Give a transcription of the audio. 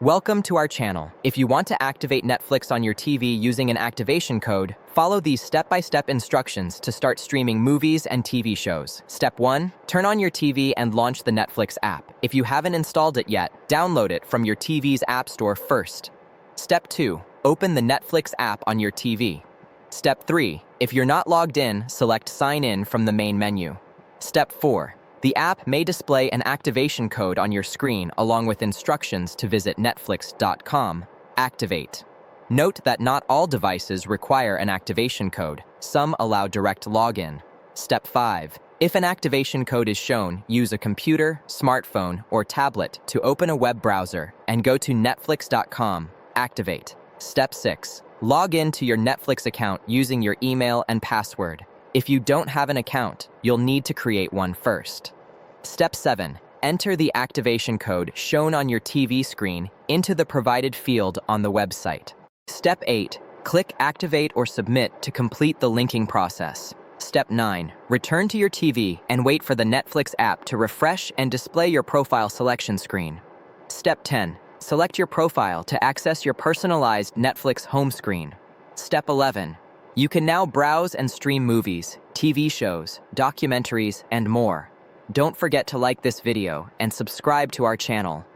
Welcome to our channel. If you want to activate Netflix on your TV using an activation code, follow these step-by-step instructions to start streaming movies and TV shows. Step 1. Turn on your TV and launch the Netflix app. If you haven't installed it yet, download it from your TV's app store first. Step 2. Open the Netflix app on your TV. Step 3. If you're not logged in, select Sign In from the main menu. Step 4. The app may display an activation code on your screen along with instructions to visit netflix.com. Activate. Note that not all devices require an activation code. Some allow direct login. Step 5. If an activation code is shown, use a computer, smartphone, or tablet to open a web browser and go to netflix.com. Activate. Step 6. Log in to your Netflix account using your email and password. If you don't have an account, you'll need to create one first. Step 7. Enter the activation code shown on your TV screen into the provided field on the website. Step 8. Click Activate or Submit to complete the linking process. Step 9. Return to your TV and wait for the Netflix app to refresh and display your profile selection screen. Step 10. Select your profile to access your personalized Netflix home screen. Step 11. You can now browse and stream movies, TV shows, documentaries, and more. Don't forget to like this video and subscribe to our channel.